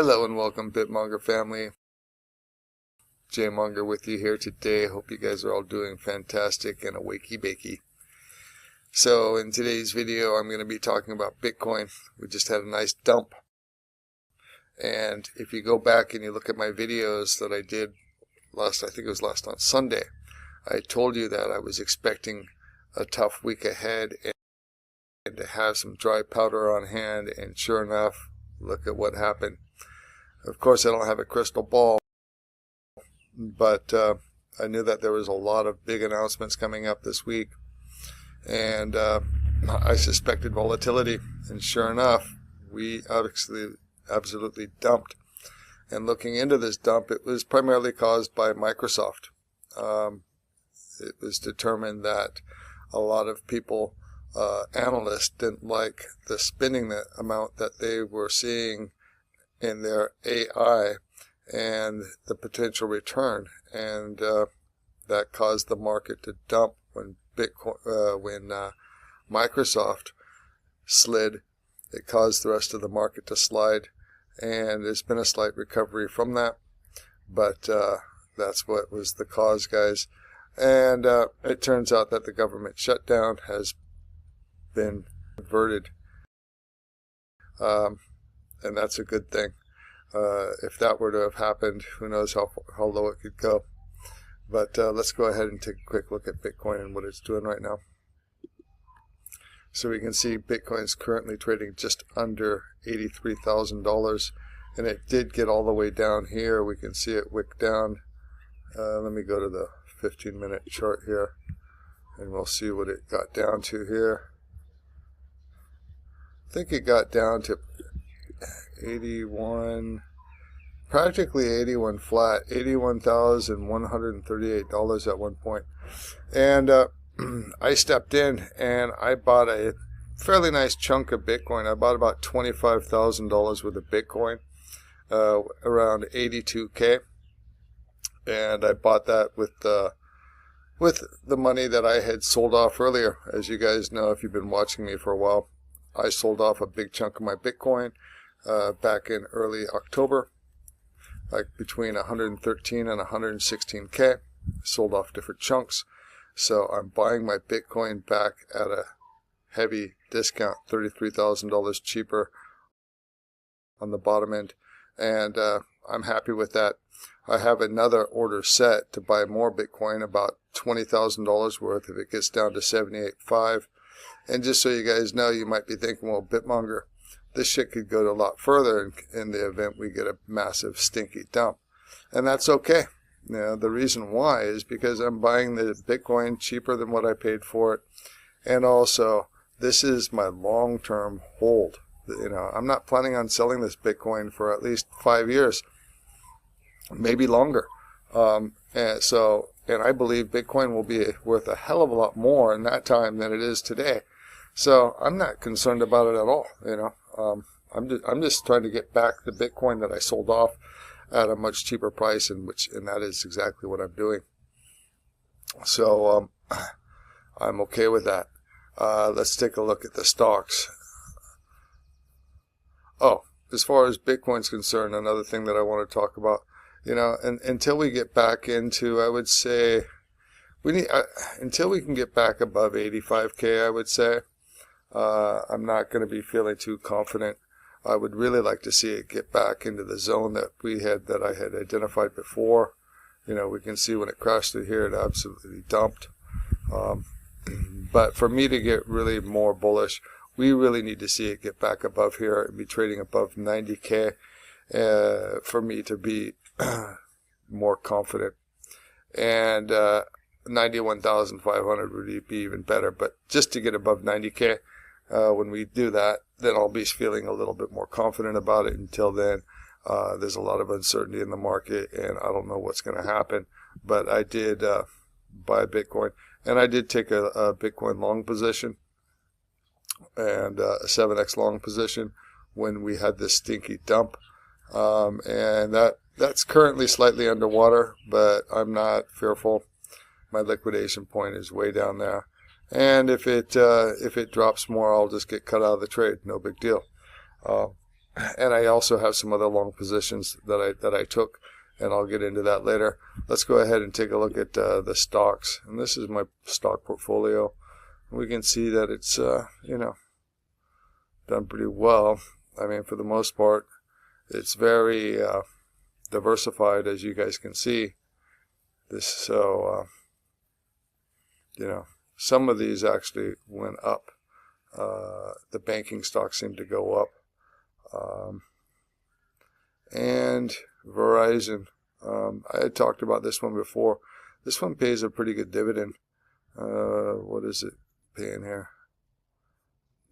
Hello and welcome, BitMonger family. Monger with you here today. Hope you guys are all doing fantastic and a wakey bakey. So in today's video, I'm going to be talking about Bitcoin. We just had a nice dump. And if you go back and you look at my videos that I did I think it was last on Sunday, I told you that I was expecting a tough week ahead and to have some dry powder on hand, and sure enough, look at what happened. Of course, I don't have a crystal ball, but I knew that there was a lot of big announcements coming up this week, and I suspected volatility, and sure enough, we absolutely dumped. And looking into this dump, it was primarily caused by Microsoft. It was determined that a lot of people, analysts, didn't like the spending amount that they were seeing in their AI and the potential return, and that caused the market to dump when Microsoft slid. It caused the rest of the market to slide, and there's been a slight recovery from that, but that's what was the cause, guys. And it turns out that the government shutdown has been averted. And that's a good thing. If that were to have happened, who knows how low it could go. But let's go ahead and take a quick look at Bitcoin and what it's doing right now. So we can see Bitcoin's currently trading just under $83,000, and it did get all the way down here. We can see it wick down. Let me go to the 15-minute chart here, and we'll see what it got down to here. I think it got down to 81, practically 81 flat, $81,138 at one point. And I stepped in and I bought a fairly nice chunk of Bitcoin. I bought about $25,000 worth of Bitcoin, around 82K. And I bought that with the money that I had sold off earlier. As you guys know, if you've been watching me for a while, I sold off a big chunk of my Bitcoin back in early October, like between 113 and 116K. Sold off different chunks. So I'm buying my Bitcoin back at a heavy discount, $33,000 cheaper on the bottom end. And I'm happy with that. I have another order set to buy more Bitcoin, about $20,000 worth if it gets down to 78.5. And just so you guys know, you might be thinking, well, BitMonger, this shit could go to a lot further in the event we get a massive stinky dump. And that's okay. You know, the reason why is because I'm buying the Bitcoin cheaper than what I paid for it. And also, this is my long-term hold. You know, I'm not planning on selling this Bitcoin for at least 5 years, maybe longer. And I believe Bitcoin will be worth a hell of a lot more in that time than it is today. So I'm not concerned about it at all. You know, I'm just trying to get back the Bitcoin that I sold off at a much cheaper price, and that is exactly what I'm doing. So I'm okay with that. Let's take a look at the stocks. Oh, as far as Bitcoin's concerned, another thing that I want to talk about, you know, until we get back into, I would say, until we can get back above 85K, I would say, I'm not going to be feeling too confident. I would really like to see it get back into the zone that I had identified before. You know, we can see when it crashed through here, it absolutely dumped. But for me to get really more bullish, we really need to see it get back above here and be trading above 90K for me to be more confident. And 91,500 would be even better. But just to get above 90K, when we do that, then I'll be feeling a little bit more confident about it. Until then, there's a lot of uncertainty in the market, and I don't know what's going to happen. But I did buy Bitcoin, and I did take a Bitcoin long position and a 7x long position when we had this stinky dump. And that's currently slightly underwater, but I'm not fearful. My liquidation point is way down there. And if it drops more, I'll just get cut out of the trade. No big deal. And I also have some other long positions that I took, and I'll get into that later. Let's go ahead and take a look at the stocks. And this is my stock portfolio. We can see that it's you know, done pretty well. I mean, for the most part, it's very diversified, as you guys can see. So you know, some of these actually went up. The banking stocks seem to go up. And Verizon, I had talked about this one before. This one pays a pretty good dividend. What is it paying here?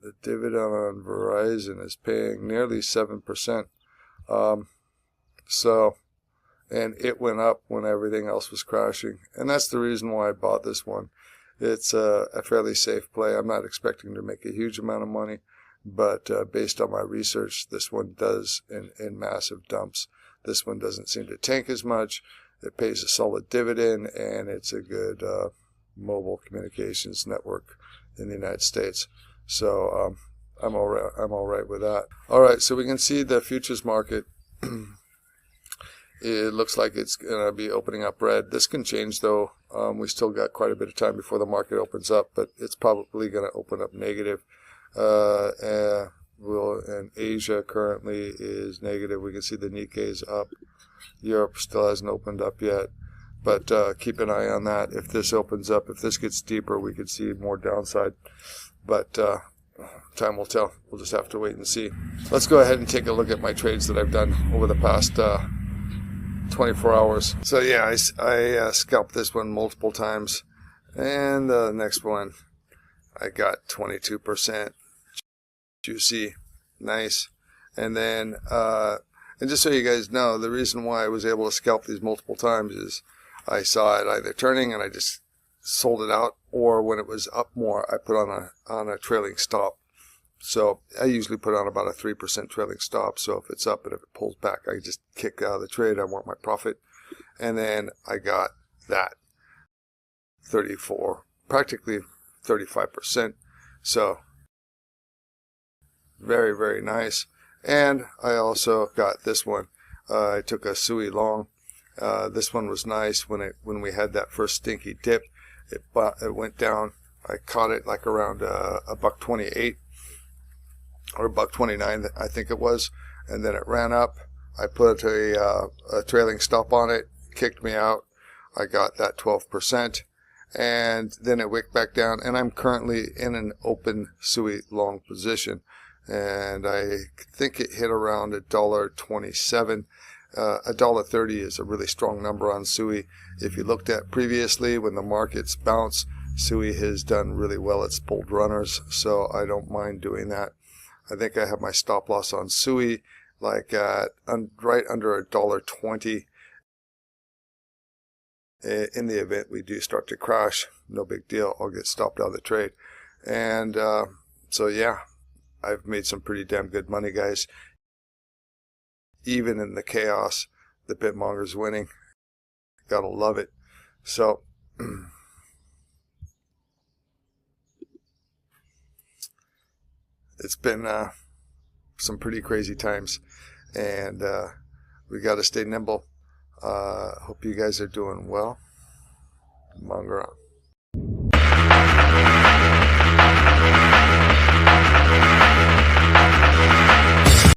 The dividend on Verizon is paying nearly 7%. So, and it went up when everything else was crashing. And that's the reason why I bought this one. It's a fairly safe play. I'm not expecting to make a huge amount of money, but based on my research, this one does in massive dumps. This one doesn't seem to tank as much. It pays a solid dividend, and it's a good mobile communications network in the United States. So I'm all right with that. All right, so we can see the futures market. It looks like it's going to be opening up red. This can change, though. We still got quite a bit of time before the market opens up, but it's probably going to open up negative. And Asia currently is negative. We can see the Nikkei is up. Europe still hasn't opened up yet, but keep an eye on that. If this opens up, if this gets deeper, we could see more downside. But time will tell. We'll just have to wait and see. Let's go ahead and take a look at my trades that I've done over the past 24 hours. So yeah, I scalped this one multiple times, and the next one I got 22%. Juicy, nice. And then and just so you guys know, the reason why I was able to scalp these multiple times is I saw it either turning and I just sold it out, or when it was up more, I put on a trailing stop. So I usually put on about a 3% trailing stop. So if it's up and if it pulls back, I just kick out of the trade. I want my profit. And then I got that 34, practically 35%. So very, very nice. And I also got this one. I took a SUI long. This one was nice when we had that first stinky dip. It went down. I caught it like around $1.28 or $1.29, I think it was, and then it ran up. I put a trailing stop on it, kicked me out. I got that 12%, and then it wicked back down. And I'm currently in an open SUI long position, and I think it hit around $1.27. $1.30 is a really strong number on SUI. If you looked at previously when the markets bounce, SUI has done really well. It's pulled runners, so I don't mind doing that. I think I have my stop loss on SUI like right under $1.20. In the event we do start to crash, no big deal. I'll get stopped out of the trade. And so yeah, I've made some pretty damn good money, guys. Even in the chaos, the BitMonger's winning. Gotta love it. So it's been some pretty crazy times, and we got to stay nimble. Hope you guys are doing well. Monger on.